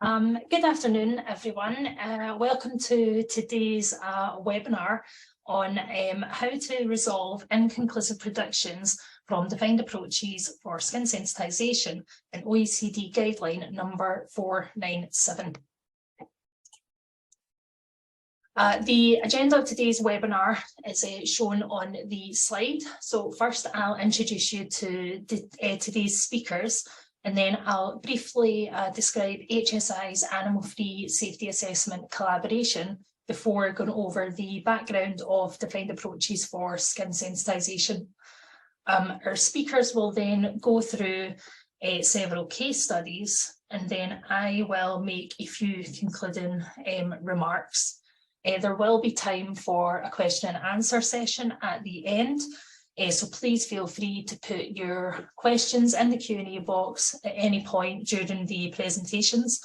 Good afternoon, everyone. Welcome to today's webinar on how to resolve inconclusive predictions from defined approaches for skin sensitisation in OECD Guideline number 497. The agenda of today's webinar is shown on the slide. So first I'll introduce you to today's speakers, and then I'll briefly describe HSI's animal-free safety assessment collaboration before going over the background of defined approaches for skin sensitisation. Our speakers will then go through several case studies, and then I will make a few concluding remarks. There will be time for a question and answer session at the end. So please feel free to put your questions in the Q&A box at any point during the presentations.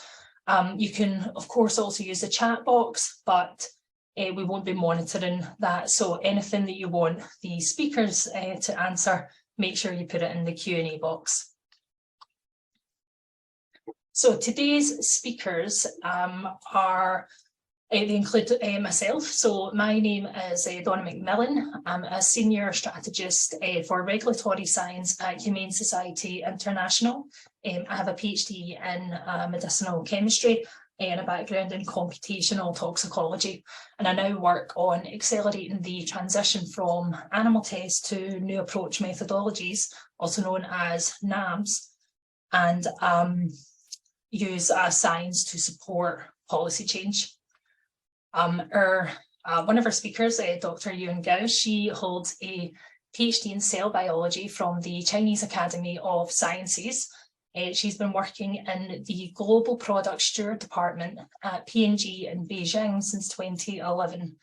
You can, of course, also use the chat box, but we won't be monitoring that. So anything that you want the speakers to answer, make sure you put it in the Q&A box. So today's speakers they include myself. So my name is Donna McMillan. I'm a senior strategist for regulatory science at Humane Society International. I have a PhD in medicinal chemistry and a background in computational toxicology. And I now work on accelerating the transition from animal tests to new approach methodologies, also known as NAMs, and use science to support policy change. One of our speakers, Dr. Yuan Gao, she holds a PhD in cell biology from the Chinese Academy of Sciences. She's been working in the Global Product Steward Department at P&G in Beijing since 2011.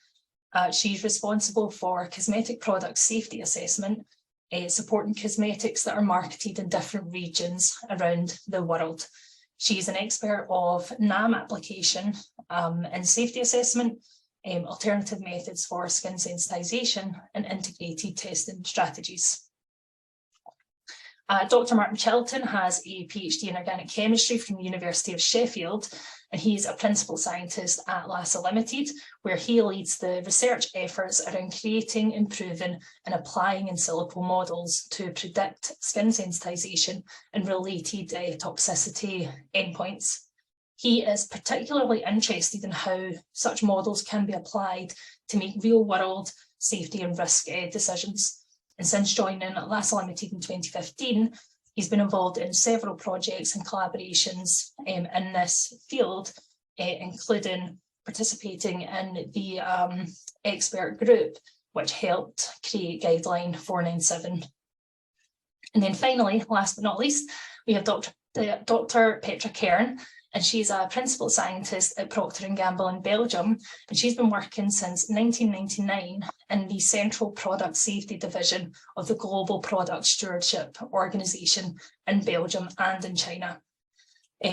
She's responsible for cosmetic product safety assessment, supporting cosmetics that are marketed in different regions around the world. She's an expert of NAM application and safety assessment, alternative methods for skin sensitisation, and integrated testing strategies. Dr. Martin Chilton has a PhD in organic chemistry from the University of Sheffield, and he's a principal scientist at LASA Limited, where he leads the research efforts around creating, improving, and applying in silico models to predict skin sensitisation and related toxicity endpoints. He is particularly interested in how such models can be applied to make real-world safety and risk decisions. And since joining LASA Limited in 2015, he's been involved in several projects and collaborations in this field, including participating in the expert group, which helped create Guideline 497. And then finally, last but not least, we have Dr. Petra Kern, and she's a principal scientist at Procter & Gamble in Belgium, and she's been working since 1999 in the Central Product Safety Division of the Global Product Stewardship Organisation in Belgium and in China.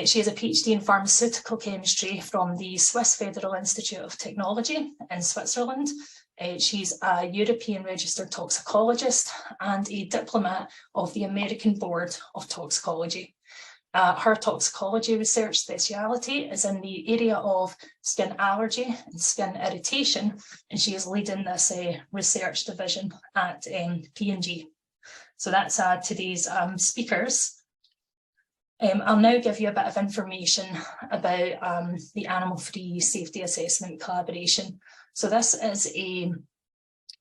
She has a PhD in pharmaceutical chemistry from the Swiss Federal Institute of Technology in Switzerland. She's a European registered toxicologist and a diplomat of the American Board of Toxicology. Her toxicology research speciality is in the area of skin allergy and skin irritation, and she is leading this research division at P&G. So that's today's speakers. I'll now give you a bit of information about the animal-free safety assessment collaboration. So this is a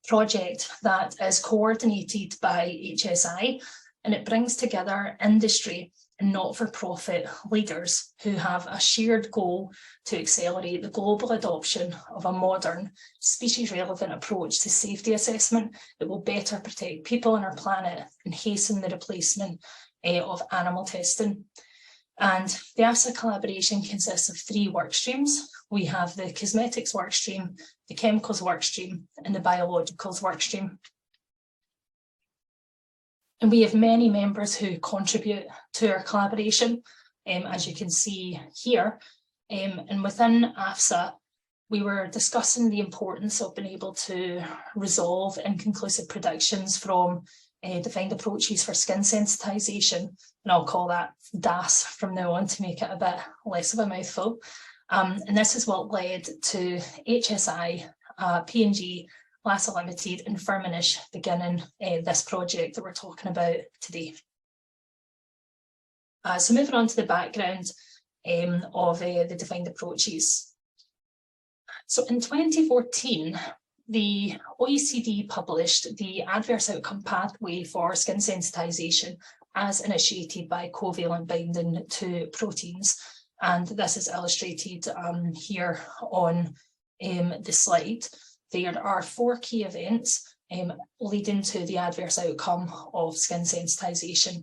project that is coordinated by HSI, and it brings together industry and not-for-profit leaders who have a shared goal to accelerate the global adoption of a modern, species-relevant approach to safety assessment that will better protect people on our planet and hasten the replacement of animal testing. And the ASA collaboration consists of 3 work streams. We have the cosmetics work stream, the chemicals work stream, and the biologicals work stream. And we have many members who contribute to our collaboration, as you can see here. And within AFSA, we were discussing the importance of being able to resolve inconclusive predictions from defined approaches for skin sensitisation, and I'll call that DAS from now on to make it a bit less of a mouthful. And this is what led to HSI, P&G, LASA Limited and Firmenich beginning this project that we're talking about today. So moving on to the background of the defined approaches. So in 2014, the OECD published the adverse outcome pathway for skin sensitisation as initiated by covalent binding to proteins. And this is illustrated here on the slide. There are 4 key events leading to the adverse outcome of skin sensitisation.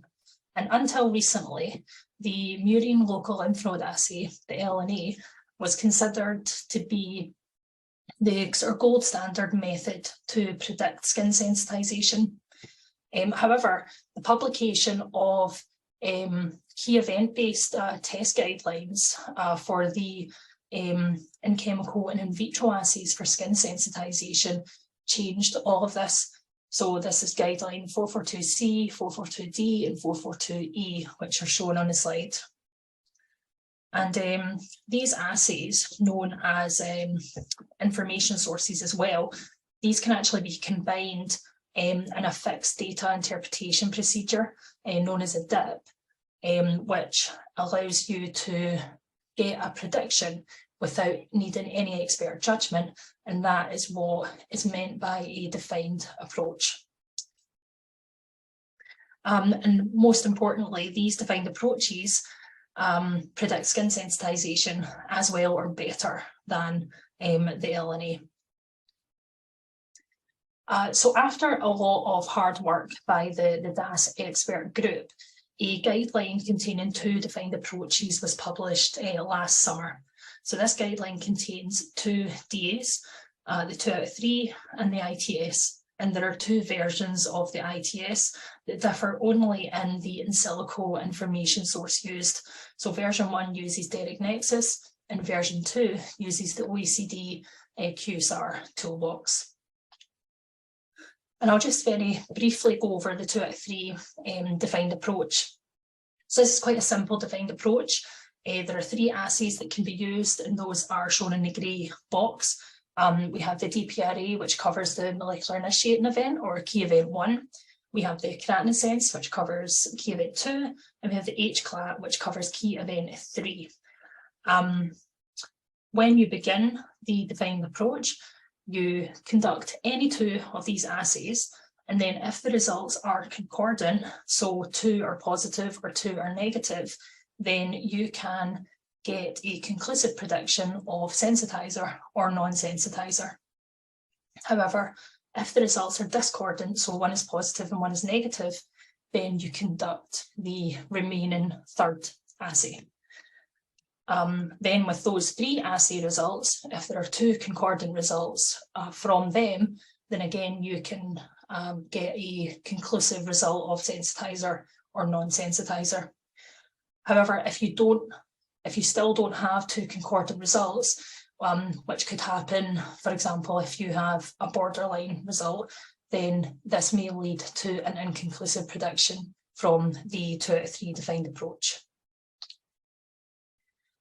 And until recently, the murine local lymph node assay, the LNA, was considered to be the sort of gold standard method to predict skin sensitisation. However, the publication of key event-based test guidelines for the in chemical and in vitro assays for skin sensitisation changed all of this. So this is guideline 442C, 442D and 442E, which are shown on the slide. And these assays, known as information sources as well, these can actually be combined in a fixed data interpretation procedure known as a DIP, which allows you to get a prediction without needing any expert judgment, and that is what is meant by a defined approach. And most importantly, these defined approaches predict skin sensitisation as well or better than the LNA. So after a lot of hard work by the DAS expert group, a guideline containing 2 defined approaches was published last summer. So this guideline contains 2 DAs, the 2 out of 3 and the ITS. And there are 2 versions of the ITS that differ only in the in silico information source used. So version 1 uses Derek Nexus and version 2 uses the OECD QSAR toolbox. And I'll just very briefly go over the 2 out of 3 defined approach. So this is quite a simple defined approach. There are 3 assays that can be used, and those are shown in the grey box. We have the DPRA, which covers the molecular initiating event or key event 1. We have the keratosense, which covers key event 2, and we have the HCLAT, which covers key event 3. When you begin the defined approach, you conduct any 2 of these assays, and then if the results are concordant, so 2 are positive or 2 are negative, then you can get a conclusive prediction of sensitizer or non-sensitizer. However, if the results are discordant, so 1 is positive and 1 is negative, then you conduct the remaining 3rd assay. Then with those 3 assay results, if there are 2 concordant results from them, then again you can get a conclusive result of sensitizer or non-sensitizer. However, if you still don't have 2 concordant results, which could happen, for example, if you have a borderline result, then this may lead to an inconclusive prediction from the 2 out of 3 defined approach.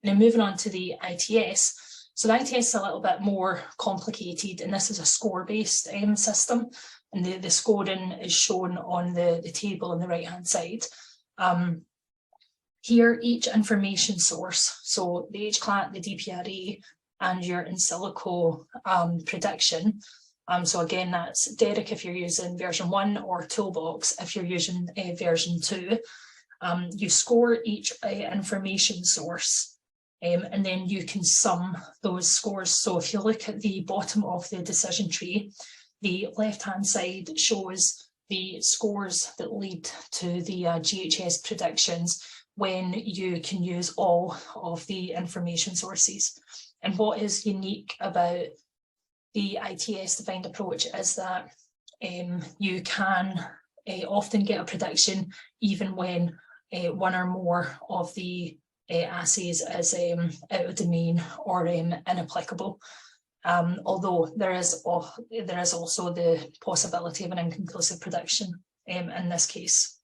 Now moving on to the ITS. So the ITS is a little bit more complicated, and this is a score-based system, and the scoring is shown on the table on the right-hand side. Here, each information source, so the HCLAT, the DPRA, and your in silico prediction. So again, that's Derek if you're using version 1, or Toolbox if you're using version 2. You score each information source, and then you can sum those scores. So if you look at the bottom of the decision tree, the left-hand side shows the scores that lead to the GHS predictions when you can use all of the information sources. And what is unique about the ITS defined approach is that you can often get a prediction even when 1 or more of the assays is out of domain or inapplicable. Although there is also the possibility of an inconclusive prediction in this case.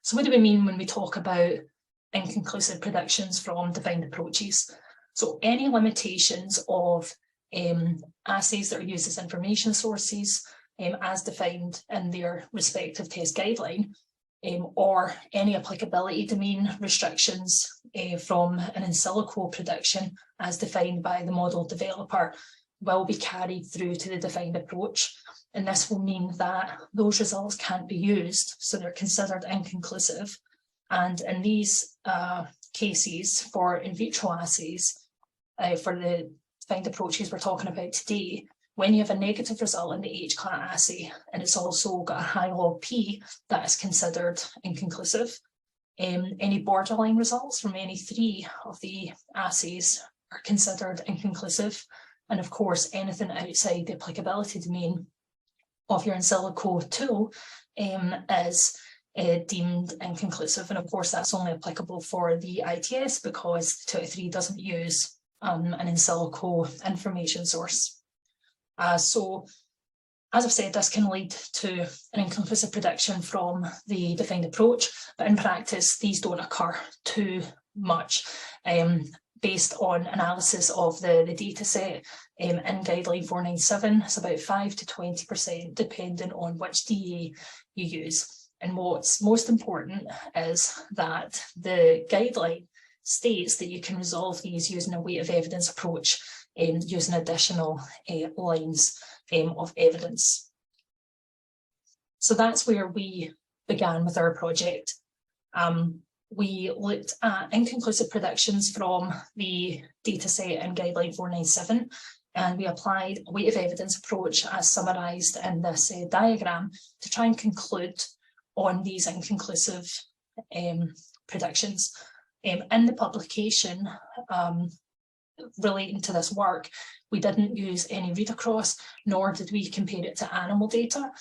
So what do we mean when we talk about inconclusive predictions from defined approaches? So any limitations of assays that are used as information sources as defined in their respective test guideline, or any applicability domain restrictions from an in silico prediction as defined by the model developer will be carried through to the defined approach. And this will mean that those results can't be used, so they're considered inconclusive. And in these cases, for in vitro assays, for the defined approaches we're talking about today, when you have a negative result in the H-CLAT assay and it's also got a high log P, that is considered inconclusive. Any borderline results from any three of the assays are considered inconclusive. And of course, anything outside the applicability domain of your in silico tool is deemed inconclusive. And of course, that's only applicable for the ITS because the 203 doesn't use an in silico information source. So, as I've said, this can lead to an inconclusive prediction from the defined approach, but in practice, these don't occur too much. Based on analysis of the data set in Guideline 497, it's about 5 to 20%, depending on which DA you use. And what's most important is that the guideline states that you can resolve these using a weight of evidence approach, using additional lines of evidence. So that's where we began with our project. We looked at inconclusive predictions from the dataset in Guideline 497, and we applied a weight of evidence approach as summarised in this diagram to try and conclude on these inconclusive predictions. In the publication relating to this work, we didn't use any read across, nor did we compare it to animal data,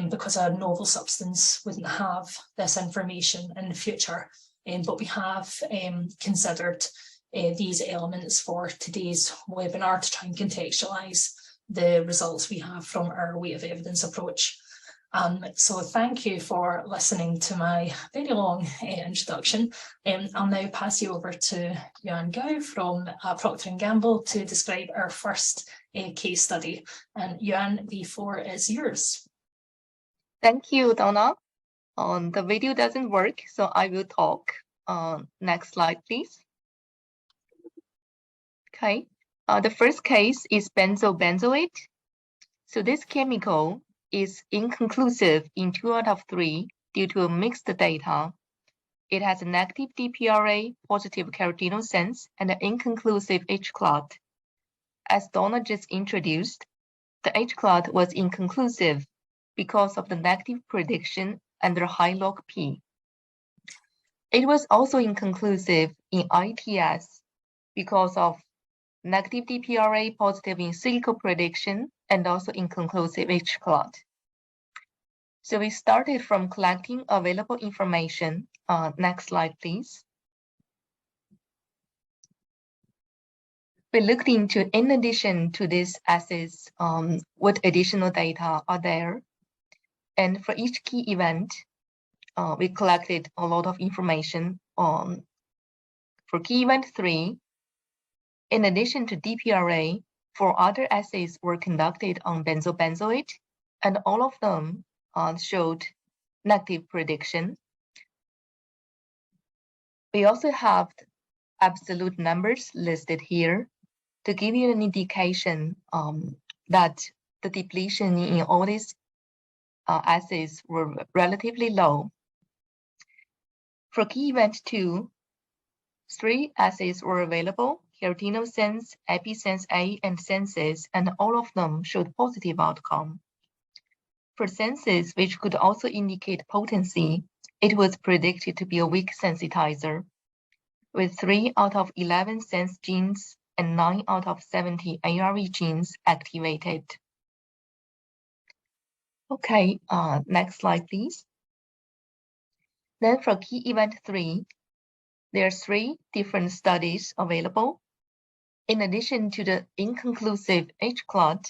because a novel substance wouldn't have this information in the future. But we have considered these elements for today's webinar to try and contextualise the results we have from our weight of evidence approach. So thank you for listening to my very long introduction. I'll now pass you over to Yuan Gao from Procter & Gamble to describe our first case study. And Yuan, the floor is yours. Thank you, Donna. The video doesn't work, so I will talk. Next slide, please. Okay. The first case is benzyl benzoate. So this chemical is inconclusive in 2 out of 3 due to mixed data. It has a negative DPRA, positive keratinosens, and an inconclusive H-CLAT. As Donna just introduced, the H-CLAT was inconclusive because of the negative prediction under high log P. It was also inconclusive in ITS because of negative DPRA, positive in silico prediction, and also inconclusive H-CLAT. So we started from collecting available information. Next slide, please. We looked into, in addition to these assays, what additional data are there. And for each key event, we collected a lot of information on. For key event 3, in addition to DPRA, 4 other assays were conducted on benzyl benzoate, and all of them showed negative prediction. We also have absolute numbers listed here to give you an indication that the depletion in all these assays were relatively low. For key event 2, 3 assays were available: keratinosens, episense A, and senses, and all of them showed positive outcome. For senses, which could also indicate potency, it was predicted to be a weak sensitizer, with 3 out of 11 sense genes and 9 out of 70 ARE genes activated. Okay, next slide, please. Then for key event 3, there are 3 different studies available. In addition to the inconclusive H-CLAT,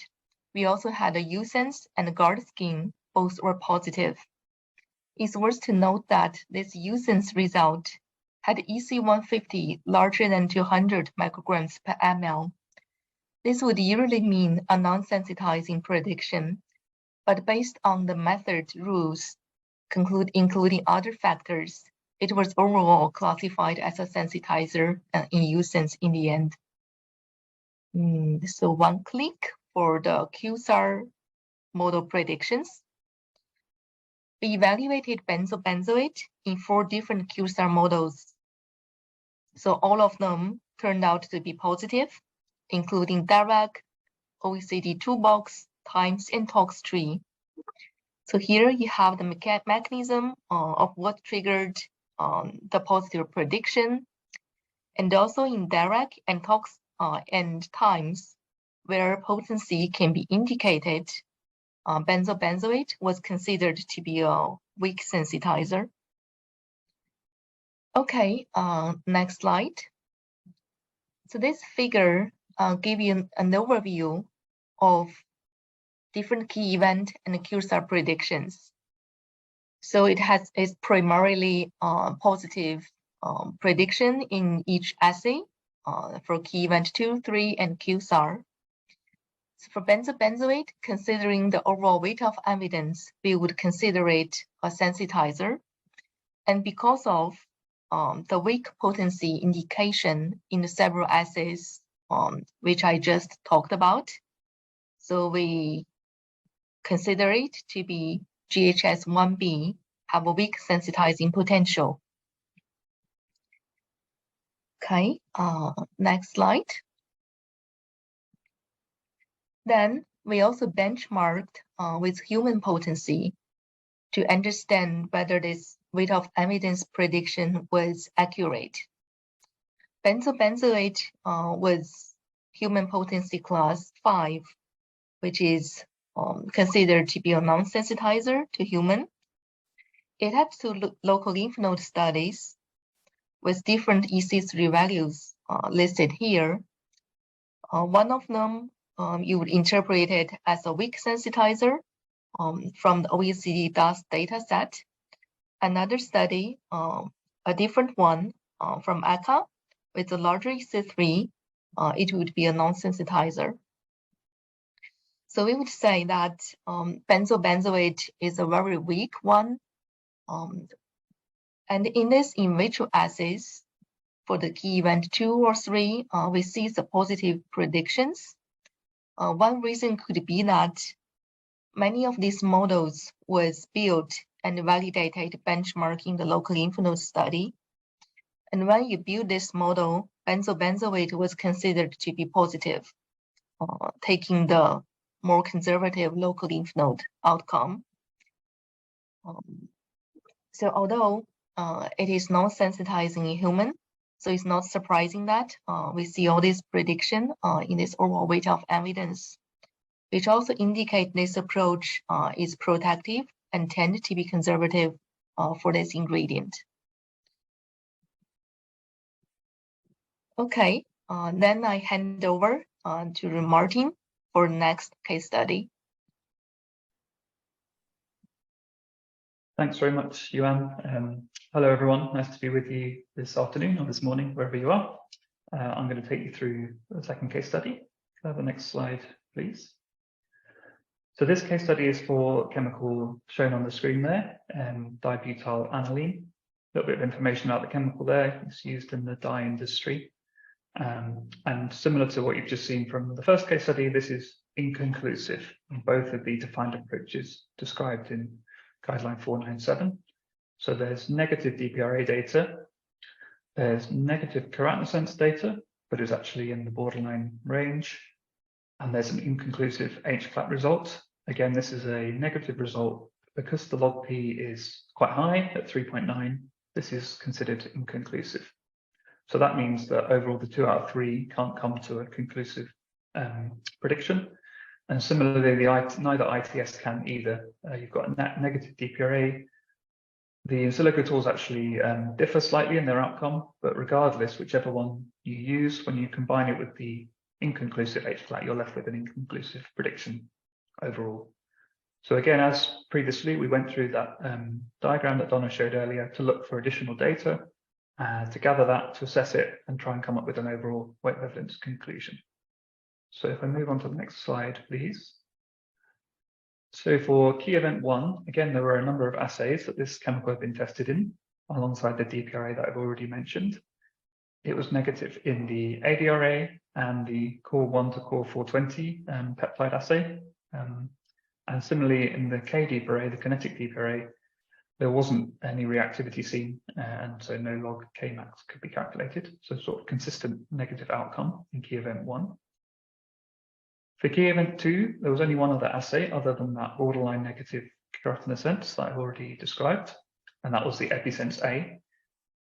we also had a U-Sense and a GARD skin both were positive. It's worth to note that this Usen's result had EC150 larger than 200 micrograms per ml. This would usually mean a non-sensitizing prediction, but based on the method rules, including other factors, it was overall classified as a sensitizer in Usen's in the end. So one click for the QSAR model predictions. We evaluated benzoate in 4 different QSAR models. So all of them turned out to be positive, including DIRAC, OECD Toolbox, Times, and ToxTree. So here you have the mechanism of what triggered the positive prediction, and also in DIRAC and Tox and Times, where potency can be indicated, benzoate was considered to be a weak sensitizer. Okay, next slide. So this figure gives you an overview of different key event and QSAR predictions. So it is primarily positive prediction in each assay for key event 2, 3, and QSAR. So for benzoate, considering the overall weight of evidence, we would consider it a sensitizer. And because of the weak potency indication in the several assays, which I just talked about, so we consider it to be GHS1B, have a weak sensitizing potential. Okay, next slide. Then we also benchmarked with human potency to understand whether this weight of evidence prediction was accurate. Benzoate was human potency class 5, which is considered to be a non-sensitizer to human. It had 2 local lymph node studies with different EC3 values listed here. One of them you would interpret it as a weak sensitizer from the OECD DAS data set. Another study, a different one from ACA with a larger EC3, it would be a non-sensitizer. So we would say that benzoate is a very weak one. And in this in vitro assays, for the key event 2 or 3, we see the positive predictions. One reason could be that many of these models was built and validated benchmarking the local lymph node study. And when you build this model, benzoate was considered to be positive, taking the more conservative local lymph node outcome. So although it is not sensitizing in human, so it's not surprising that we see all this prediction in this overall weight of evidence, which also indicate this approach is protective and tend to be conservative for this ingredient. Okay, then I hand over to Martin for the next case study. Thanks very much, Yuan. Hello, everyone. Nice to be with you this afternoon or this morning, wherever you are. I'm going to take you through the second case study. Can I have the next slide, please? So this case study is for chemical shown on the screen there, N-Dibutylaniline. A little bit of information about the chemical there. It's used in the dye industry. And similar to what you've just seen from the first case study, this is inconclusive in both of the defined approaches described in Guideline 497. So there's negative DPRA data, there's negative keratinosense data, but it's actually in the borderline range, and there's an inconclusive H-flat result. Again, this is a negative result because the log P is quite high at 3.9. This is considered inconclusive. So that means that overall the 2 out of 3 can't come to a conclusive prediction. And similarly, neither ITS can either. You've got a negative DPRA. The in silico tools actually differ slightly in their outcome, but regardless, whichever one you use, when you combine it with the inconclusive H-flat, you're left with an inconclusive prediction overall. So again, as previously, we went through that diagram that Donna showed earlier to look for additional data, to gather that, to assess it, and try and come up with an overall weight of evidence conclusion. So if I move on to the next slide, please. So for key event 1, again, there were a number of assays that this chemical had been tested in, alongside the DPRA that I've already mentioned. It was negative in the ADRA and the core 1 to core 420 peptide assay. And similarly in the KDPRA, the kinetic DPRA, there wasn't any reactivity seen, and so no log Kmax could be calculated. So sort of consistent negative outcome in key event 1. For key event 2, there was only one other assay other than that borderline negative keratoinosense that I've already described, and that was the EpiSense A.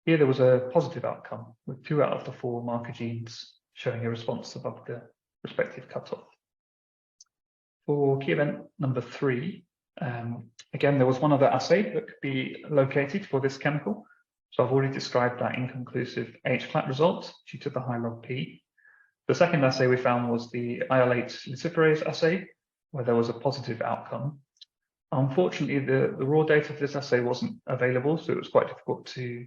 Here there was a positive outcome with 2 out of the 4 marker genes showing a response above the respective cutoff. For key event number 3, again, there was one other assay that could be located for this chemical. So I've already described that inconclusive H-flat result due to the high log P. The second assay we found was the IL-8 luciferase assay, where there was a positive outcome. Unfortunately, the raw data for this assay wasn't available, so it was quite difficult to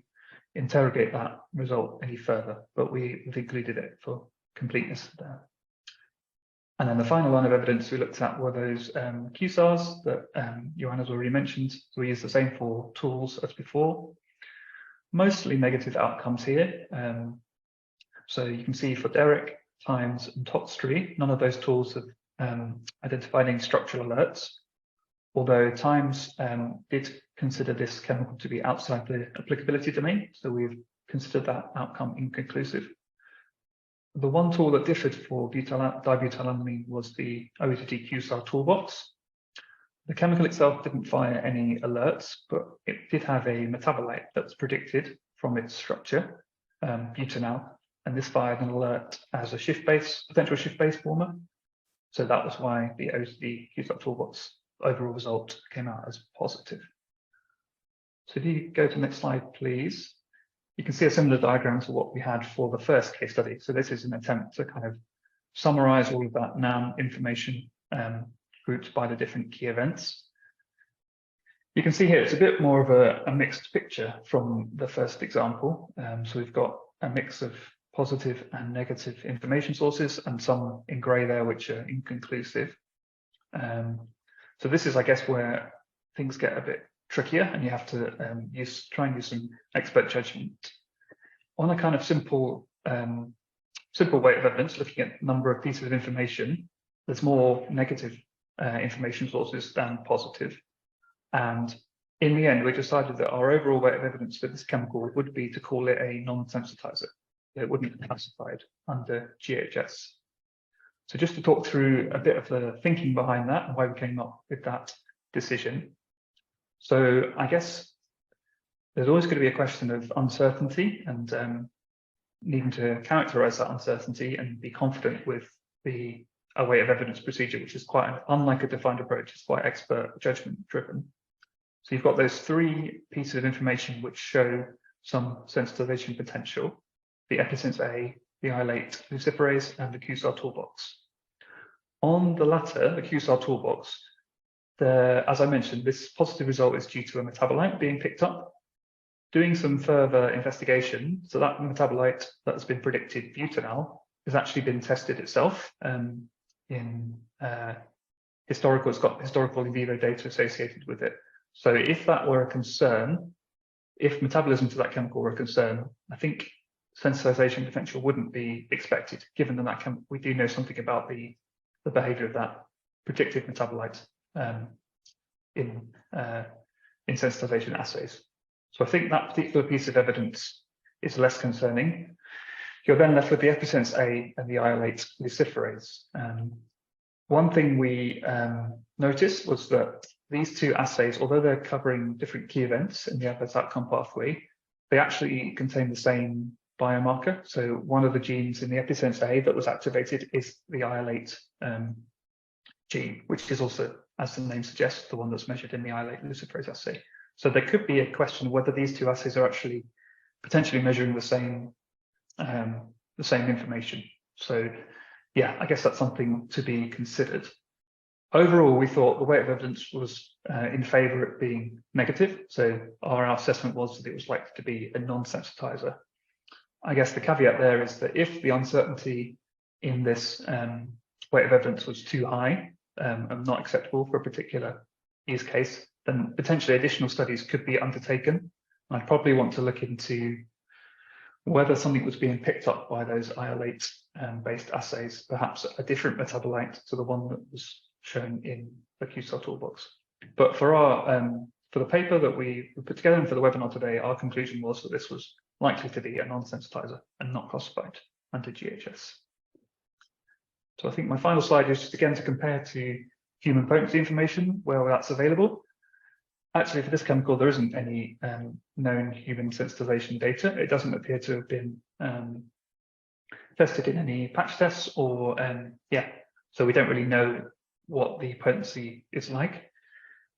interrogate that result any further, but we've included it for completeness there. And then the final line of evidence we looked at were those QSARs that Johanna's already mentioned. So we used the same 4 tools as before. Mostly negative outcomes here. So you can see for Derek, Times, and Toxtree, none of those tools have identified any structural alerts, although Times did consider this chemical to be outside the applicability domain, so we've considered that outcome inconclusive. The one tool that differed for dibutylaniline was the OECD QSAR toolbox. The chemical itself didn't fire any alerts, but it did have a metabolite that was predicted from its structure, butanal, and this fired an alert as a potential shift base former. So that was why the OECD QSAR toolbox overall result came out as positive. So if you go to the next slide, please. You can see a similar diagram to what we had for the first case study. So this is an attempt to kind of summarize all of that NAM information grouped by the different key events. You can see here it's a bit more of a mixed picture from the first example. So we've got a mix of positive and negative information sources, and some in grey there which are inconclusive. So this is, I guess, where things get a bit trickier, and you have to try and use some expert judgment. On a kind of simple weight of evidence, looking at number of pieces of information, there's more negative information sources than positive. And in the end, we decided that our overall weight of evidence for this chemical would be to call it a non-sensitizer. It wouldn't be classified under GHS. So just to talk through a bit of the thinking behind that and why we came up with that decision. So I guess there's always going to be a question of uncertainty and needing to characterize that uncertainty and be confident with a weight of evidence procedure, which is quite unlike a defined approach. It's quite expert judgment driven. So you've got those 3 pieces of information which show some sensitization potential: the EpiSense A, the IL-8 luciferase, and the QSAR toolbox. On the latter, the QSAR toolbox, as I mentioned, this positive result is due to a metabolite being picked up. Doing some further investigation, so that metabolite that has been predicted, butanal, has actually been tested itself in historical. It's got historical in vivo data associated with it. So if that were a concern, if metabolism to that chemical were a concern, I think sensitization potential wouldn't be expected, given that we do know something about the behavior of that predicted metabolite in sensitization assays. So I think that particular piece of evidence is less concerning. You're then left with the EpiSense A and the IL-8 luciferase. One thing we noticed was that these 2 assays, although they're covering different key events in the adverse outcome pathway, they actually contain the same biomarker. So one of the genes in the EpiSense A that was activated is the IL-8 gene, which is also, as the name suggests, the one that's measured in the IL-8 luciferase assay. So there could be a question whether these 2 assays are actually potentially measuring the same information. So yeah, I guess that's something to be considered. overall, we thought the weight of evidence was in favour of it being negative. So our assessment was that it was likely to be a non-sensitizer. I guess the caveat there is that if the uncertainty in this weight of evidence was too high and not acceptable for a particular use case, then potentially additional studies could be undertaken. I'd probably want to look into whether something was being picked up by those IL-8 based assays, perhaps a different metabolite to the one that was shown in the Q-Cell toolbox. But for the paper that we put together and for the webinar today, our conclusion was that this was likely to be a non-sensitizer and not classified under GHS. So I think my final slide is just again to compare to human potency information where that's available. Actually, for this chemical, there isn't any known human sensitization data. It doesn't appear to have been tested in any patch tests or, so we don't really know what the potency is like.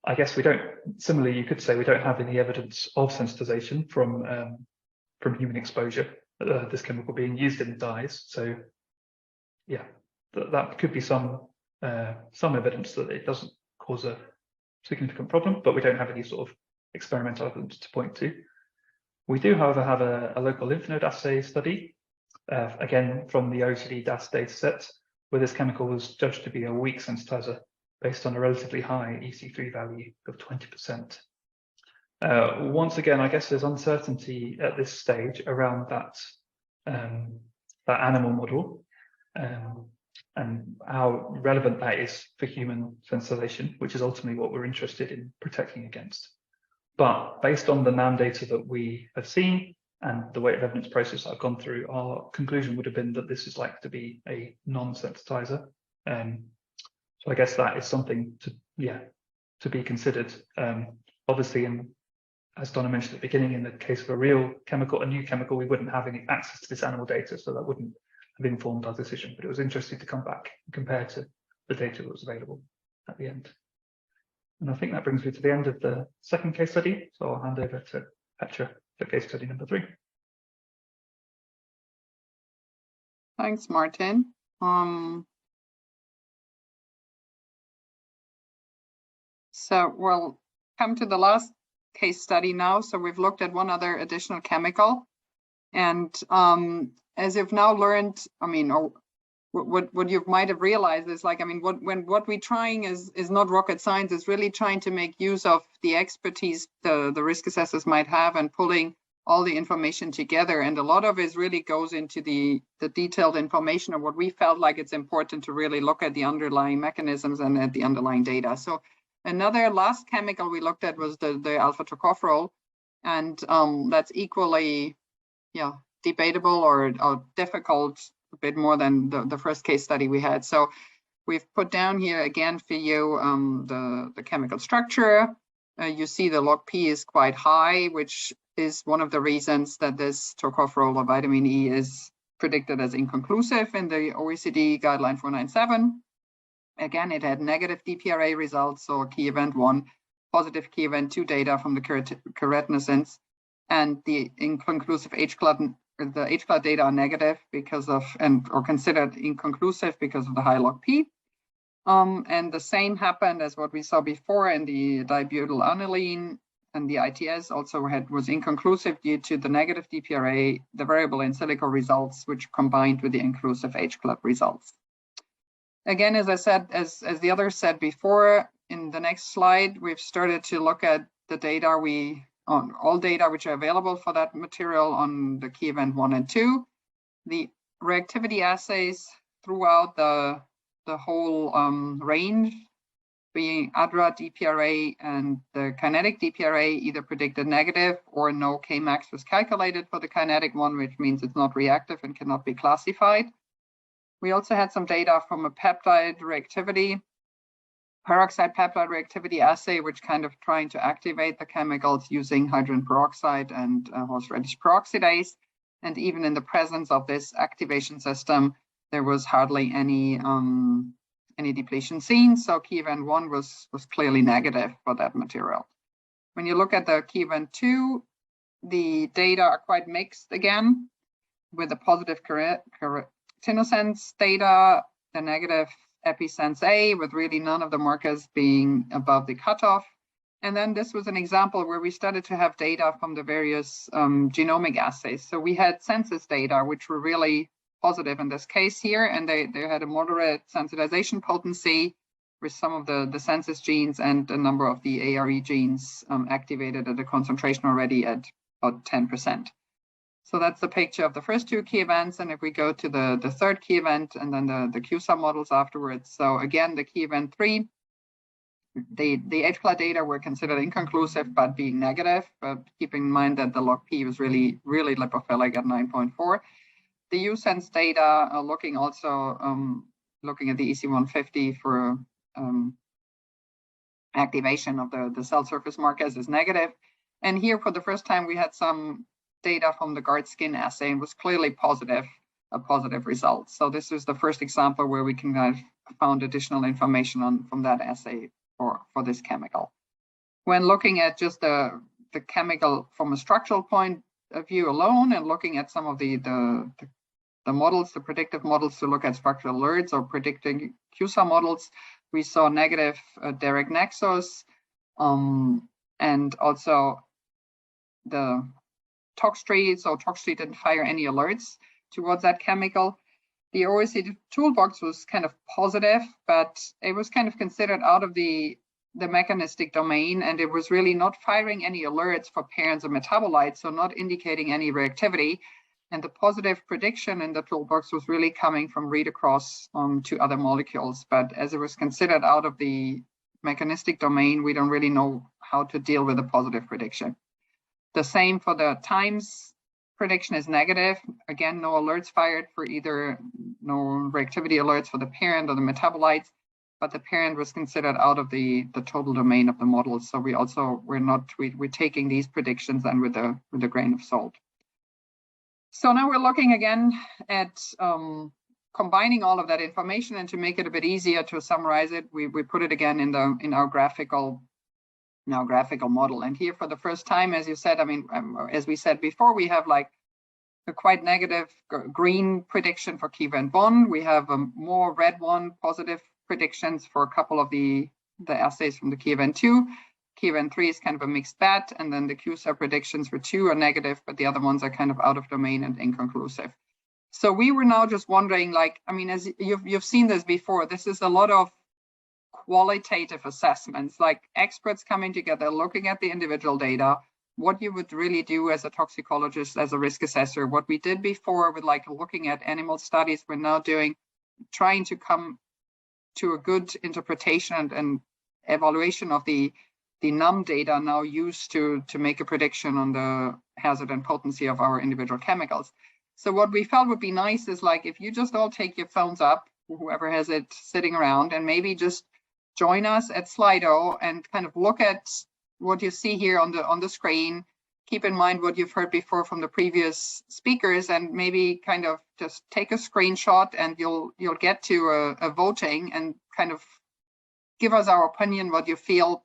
I guess we don't, similarly, you could say we don't have any evidence of sensitization from human exposure, this chemical being used in dyes. So yeah, that could be some evidence that it doesn't cause a significant problem, but we don't have any sort of experimental evidence to point to. We do, however, have a local lymph node assay study, again from the OECD DAS dataset, where this chemical was judged to be a weak sensitizer based on a relatively high EC3 value of 20%. Once again, I guess there's uncertainty at this stage around that animal model and how relevant that is for human sensitization, which is ultimately what we're interested in protecting against. But based on the NAM data that we have seen and the weight of evidence process I've gone through, our conclusion would have been that this is likely to be a non-sensitizer. So I guess that is something to be considered. Obviously, as Donna mentioned at the beginning, in the case of a real chemical, a new chemical, we wouldn't have any access to this animal data, so that wouldn't have informed our decision. But it was interesting to come back and compare to the data that was available at the end. And I think that brings me to the end of the second case study. So I'll hand over to Petra for case study number 3. Thanks, Martin. So we'll come to the last case study now. So we've looked at one other additional chemical. And as you've now learned, I mean, or what you might have realized is like, I mean, what we're trying is not rocket science. It's really trying to make use of the expertise the risk assessors might have and pulling all the information together. And a lot of it really goes into the detailed information of what we felt like it's important to really look at the underlying mechanisms and at the underlying data. So another last chemical we looked at was the α-Tocopherol, and that's equally, debatable or difficult, a bit more than the first case study we had. So we've put down here again for you the chemical structure. You see the log P is quite high, which is one of the reasons that this tocopherol or vitamin E is predicted as inconclusive in the OECD Guideline 497. Again, it had negative DPRA results, so key event 1, positive key event 2 data from the keratinocins, and the inconclusive the H-clot data are negative because of, or considered inconclusive because of the high log P. And the same happened as what we saw before in the N-Dibutylaniline, and the ITS also was inconclusive due to the negative DPRA, the variable in silico results, which combined with the inclusive H-clot results. Again, as I said, as the others said before, in the next slide, we've started to look at the data on all data which are available for that material on the key event 1 and 2. The reactivity assays throughout the whole range, being ADRA, DPRA, and the kinetic DPRA either predicted negative or no Kmax was calculated for the kinetic one, which means it's not reactive and cannot be classified. We also had some data from a peptide reactivity, peroxide peptide reactivity assay, which kind of trying to activate the chemicals using hydrogen peroxide and horseradish peroxidase. And even in the presence of this activation system, there was hardly any depletion seen. So key event 1 was clearly negative for that material. When you look at the key event 2, the data are quite mixed again, with the positive keratinocins data, the negative EpiSense A, with really none of the markers being above the cutoff. And then this was an example where we started to have data from the various genomic assays. So we had census data, which were really positive in this case here, and they had a moderate sensitization potency with some of the census genes and a number of the ARE genes activated at a concentration already at about 10%. So that's the picture of the first two key events. And if we go to the third key event and then the Q-sub models afterwards. So again, the key event 3, the H-flat data were considered inconclusive, but being negative, but keeping in mind that the log P was really lipophilic at 9.4. The U-sense data are looking also, looking at the EC150 for activation of the cell surface markers is negative. And here for the first time, we had some data from the GARD skin assay and was clearly positive, a positive result. So this is the first example where we can have found additional information from that assay for this chemical. When looking at just the chemical from a structural point of view alone and looking at some of the models, the predictive models to look at structural alerts or predicting Q-sub models, we saw negative direct nexus, and also the tox tree. So tox tree didn't fire any alerts towards that chemical. The OECD toolbox was kind of positive, but it was kind of considered out of the mechanistic domain, and it was really not firing any alerts for parents of metabolites, so not indicating any reactivity. And the positive prediction in the toolbox was really coming from read across to other molecules. But as it was considered out of the mechanistic domain, we don't really know how to deal with a positive prediction. The same for the times prediction is negative. Again, no alerts fired for either, no reactivity alerts for the parent or the metabolites, but the parent was considered out of the total domain of the model. So we also, we're taking these predictions and with a grain of salt. So now we're looking again at combining all of that information, and to make it a bit easier to summarize it, we put it again in our graphical model. And here for the first time, as you said, I mean, as we said before, we have like a quite negative green prediction for key event 1. We have a more red one, positive predictions for a couple of the assays from the key event 2. Key event 3 is kind of a mixed bet, and then the Q-sub predictions for 2 are negative, but the other ones are kind of out of domain and inconclusive. So we were now just wondering, like, I mean, as you've seen this before, this is a lot of qualitative assessments, like experts coming together, looking at the individual data, what you would really do as a toxicologist, as a risk assessor. What we did before with like looking at animal studies, we're now trying to come to a good interpretation and evaluation of the NUM data now used to make a prediction on the hazard and potency of our individual chemicals. So what we felt would be nice is like, if you just all take your phones up, whoever has it sitting around, and maybe just join us at Slido and kind of look at what you see here on the screen. Keep in mind what you've heard before from the previous speakers, and maybe kind of just take a screenshot, and you'll get to a voting and kind of give us our opinion, what you feel,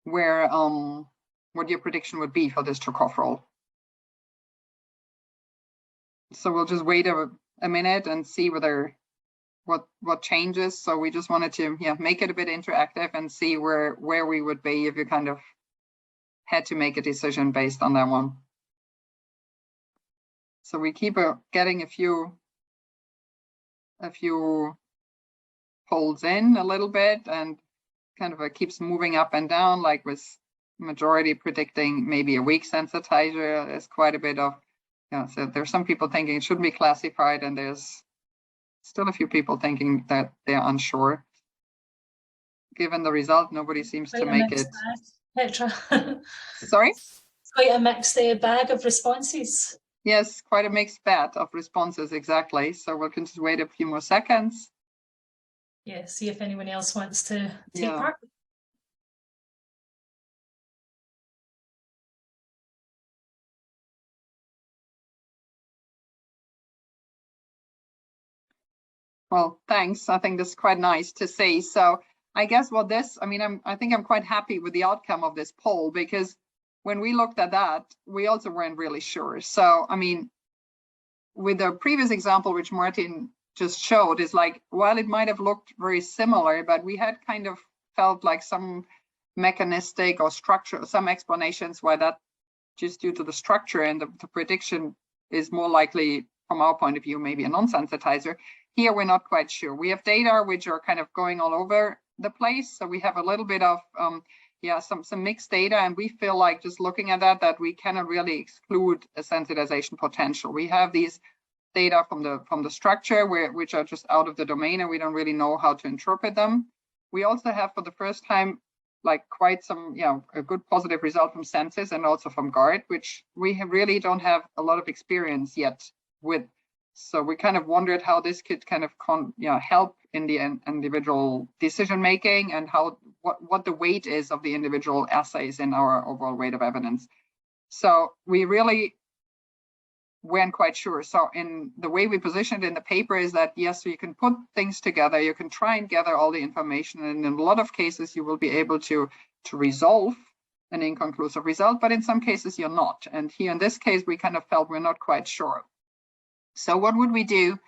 where what your prediction would be for this tocopherol. So we'll just wait a minute and see whether what changes. So we just wanted to make it a bit interactive and see where we would be if you kind of had to make a decision based on that one. So we keep getting a few polls in a little bit, and kind of keeps moving up and down, like with majority predicting maybe a weak sensitizer. There's quite a bit of, so there's some people thinking it shouldn't be classified, and there's still a few people thinking that they're unsure. Given the result, nobody seems to make it. Petra. Sorry? It's quite a mixed bag of responses. Yes, quite a mixed bag of responses, exactly. So we'll just wait a few more seconds. Yeah, see if anyone else wants to take part. Well, thanks. I think this is quite nice to see. So I guess what this, I mean, I think I'm quite happy with the outcome of this poll, because when we looked at that, we also weren't really sure. So, I mean, with the previous example, which Martin just showed is like, while it might have looked very similar, but we had kind of felt like some mechanistic or structure, some explanations why that, just due to the structure and the prediction, is more likely, from our point of view, maybe a non-sensitizer. Here, we're not quite sure. We have data which are kind of going all over the place. So we have a little bit of, some mixed data, and we feel like just looking at that we cannot really exclude a sensitization potential. We have these data from the structure which are just out of the domain, and we don't really know how to interpret them. We also have, for the first time, like quite some, a good positive result from Sensis and also from GARD, which we really don't have a lot of experience yet with. So we kind of wondered how this could kind of help in the individual decision making, and how what the weight is of the individual assays in our overall weight of evidence. So we really weren't quite sure. So in the way we positioned in the paper is that, yes, so you can put things together, you can try and gather all the information, and in a lot of cases you will be able to resolve an inconclusive result, but in some cases you're not. And here in this case, we kind of felt we're not quite sure. So what would we do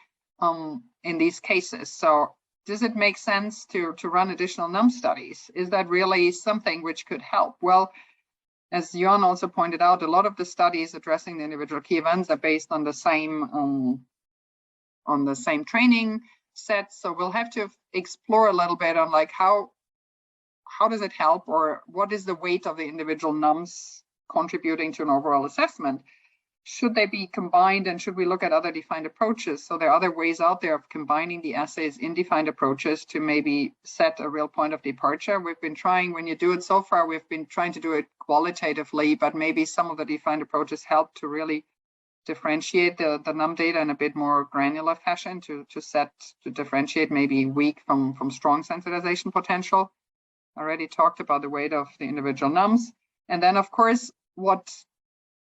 in these cases? So does it make sense to run additional NUM studies? Is that really something which could help? Well, as Jan also pointed out, a lot of the studies addressing the individual key events are based on the same training set. So we'll have to explore a little bit on like how does it help, or what is the weight of the individual NUMs contributing to an overall assessment? Should they be combined, and should we look at other defined approaches? So there are other ways out there of combining the assays in defined approaches to maybe set a real point of departure. We've been trying, when you do it so far, we've been trying to do it qualitatively, but maybe some of the defined approaches help to really differentiate the NUM data in a bit more granular fashion to differentiate maybe weak from strong sensitization potential. I already talked about the weight of the individual NUMs. And then, of course, what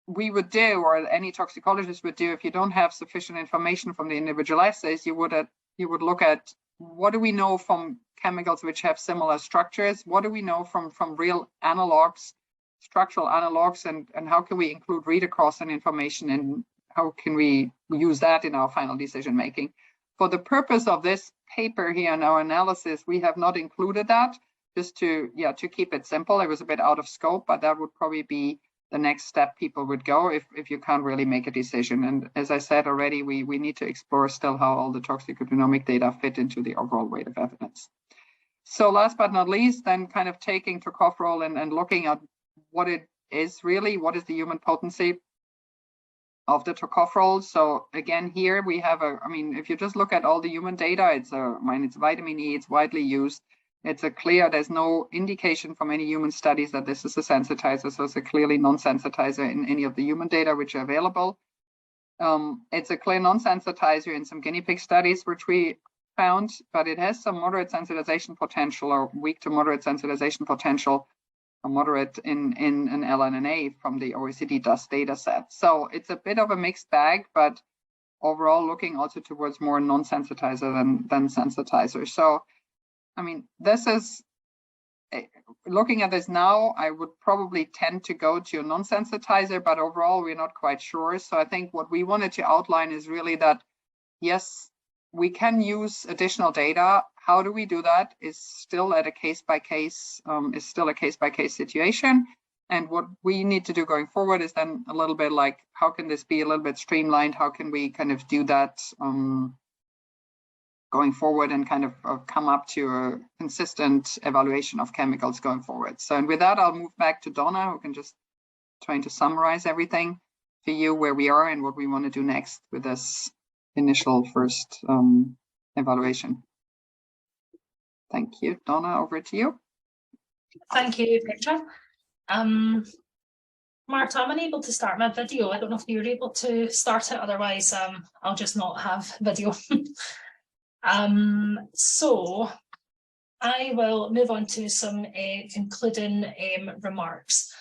we would do, or any toxicologist would do, if you don't have sufficient information from the individual assays, you would look at, what do we know from chemicals which have similar structures? What do we know from real analogs, structural analogs, and how can we include read across and information, and how can we use that in our final decision making? For the purpose of this paper here in our analysis, we have not included that, just to keep it simple. It was a bit out of scope, but that would probably be the next step people would go if you can't really make a decision. And as I said already, we need to explore still how all the toxicogenomic data fit into the overall weight of evidence. So last but not least, then kind of taking tocopherol and looking at what it is really, what is the human potency of the tocopherol. So again, here we have if you just look at all the human data, it's vitamin E, it's widely used. It's there's no indication from any human studies that this is a sensitizer, so it's a clearly non-sensitizer in any of the human data which are available. It's a clear non-sensitizer in some guinea pig studies which we found, but it has some moderate sensitization potential, or weak to moderate sensitization potential, or moderate in an LNNA from the OECD DUST data set. So it's a bit of a mixed bag, but overall looking also towards more non-sensitizer than sensitizer. So this is, looking at this now, I would probably tend to go to a non-sensitizer, but overall we're not quite sure. So I think what we wanted to outline is really that, yes, we can use additional data. How do we do that is still a case-by-case situation. And what we need to do going forward is then a little bit like, how can this be a little bit streamlined? How can we kind of do that going forward, and kind of come up to a consistent evaluation of chemicals going forward. So, and with that, I'll move back to Donna, who can just trying to summarize everything for you, where we are and what we want to do next with this initial first evaluation. Thank you. Donna, over to you. Thank you, Petra. Marta, I'm unable to start my video. I don't know if you're able to start it, otherwise I'll just not have video. So I will move on to some concluding remarks.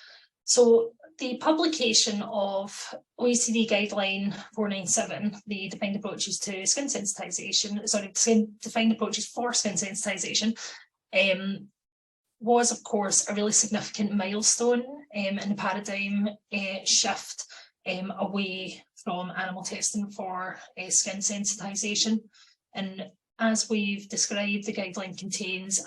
So the publication of OECD Guideline 497, the defined approaches to skin sensitization, defined approaches for skin sensitization, was of course a really significant milestone in the paradigm shift away from animal testing for skin sensitization. And as we've described, the guideline contains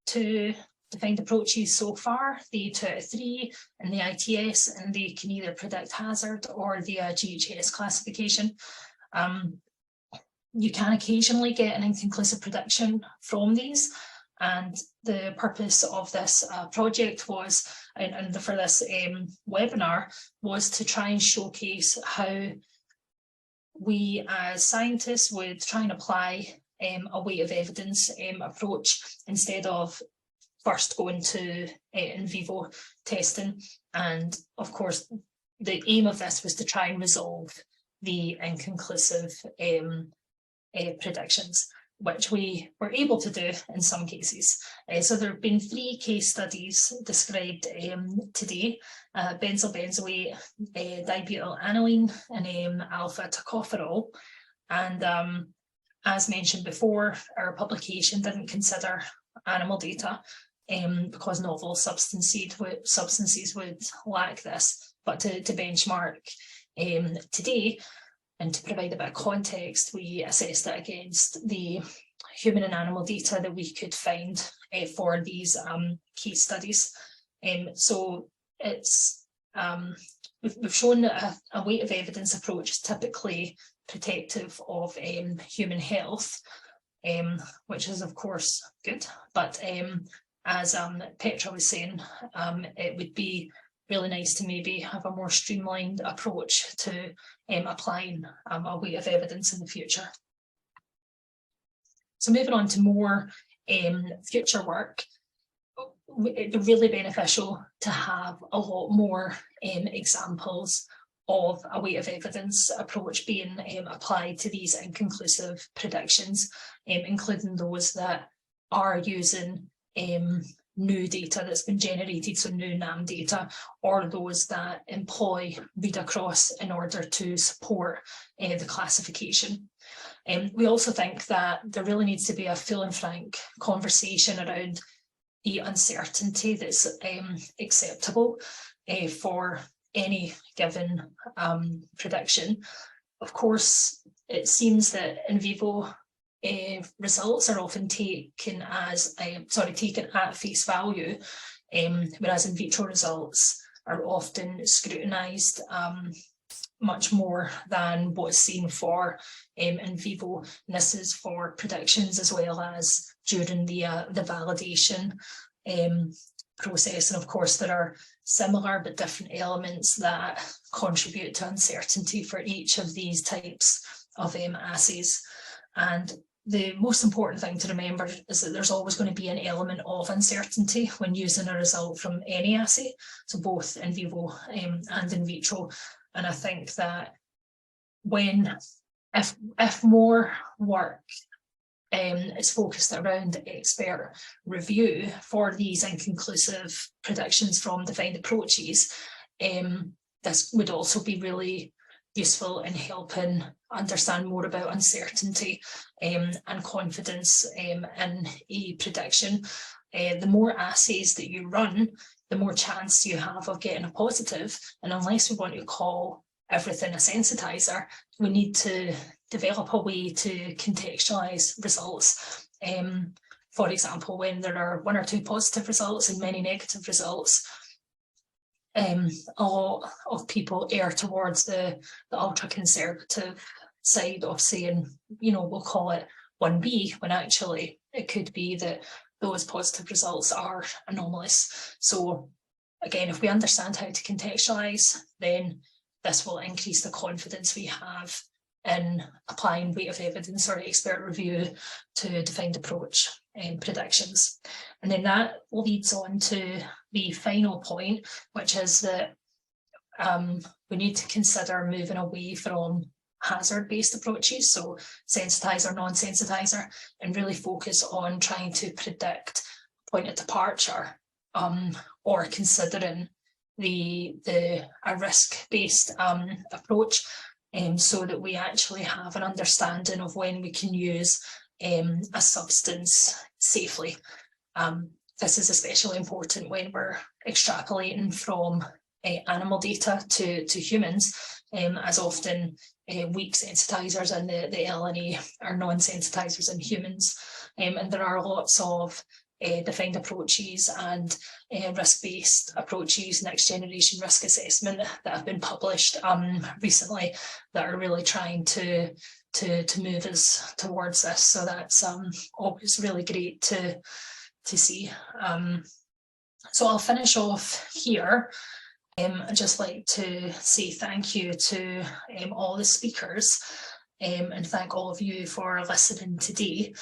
2 defined approaches so far, the 2 out of 3 and the ITS, and they can either predict hazard or the GHS classification. You can occasionally get an inconclusive prediction from these, and the purpose of this project was, and for this webinar, was to try and showcase how we as scientists would try and apply a weight of evidence approach instead of first going to in vivo testing. And of course, the aim of this was to try and resolve the inconclusive predictions, which we were able to do in some cases. So there have been 3 case studies described today: benzyl benzoate, N-Dibutylaniline, and α-Tocopherol. And as mentioned before, our publication didn't consider animal data because novel substances would lack this. But to benchmark today, and to provide a bit of context, we assessed it against the human and animal data that we could find for these case studies. So it's we've shown that a weight of evidence approach is typically protective of human health, which is of course good. But as Petra was saying, it would be really nice to maybe have a more streamlined approach to applying a weight of evidence in the future. So moving on to more future work, it's really beneficial to have a lot more examples of a weight of evidence approach being applied to these inconclusive predictions, including those that are using new data that's been generated, so new NAM data, or those that employ read across in order to support the classification. We also think that there really needs to be a full and frank conversation around the uncertainty that's acceptable for any given prediction. Of course, it seems that in vivo results are often taken as taken at face value, whereas in vitro results are often scrutinised much more than what's seen for in vivo. And this is for predictions as well as during the validation process. And of course, there are similar but different elements that contribute to uncertainty for each of these types of assays. And the most important thing to remember is that there's always going to be an element of uncertainty when using a result from any assay, so both in vivo and in vitro. And I think that if more work is focused around expert review for these inconclusive predictions from defined approaches, this would also be really useful in helping understand more about uncertainty and confidence in a prediction. The more assays that you run, the more chance you have of getting a positive. And unless we want to call everything a sensitizer, we need to develop a way to contextualize results. For example, when there are 1 or 2 positive results and many negative results, a lot of people err towards the ultra-conservative side of saying, we'll call it 1B, when actually it could be that those positive results are anomalous. So again, if we understand how to contextualize, then this will increase the confidence we have in applying weight of evidence or expert review to defined approach predictions. And then that leads on to the final point, which is that we need to consider moving away from hazard-based approaches, so sensitizer, non-sensitizer, and really focus on trying to predict point of departure or considering a risk-based approach, so that we actually have an understanding of when we can use a substance safely. This is especially important when we're extrapolating from animal data to humans, as often weak sensitizers and the LNA are non-sensitizers in humans. And there are lots of defined approaches and risk-based approaches, next generation risk assessment that have been published recently that are really trying to move us towards this. So that's always really great to see. So I'll finish off here. I'd just like to say thank you to all the speakers and thank all of you for listening today.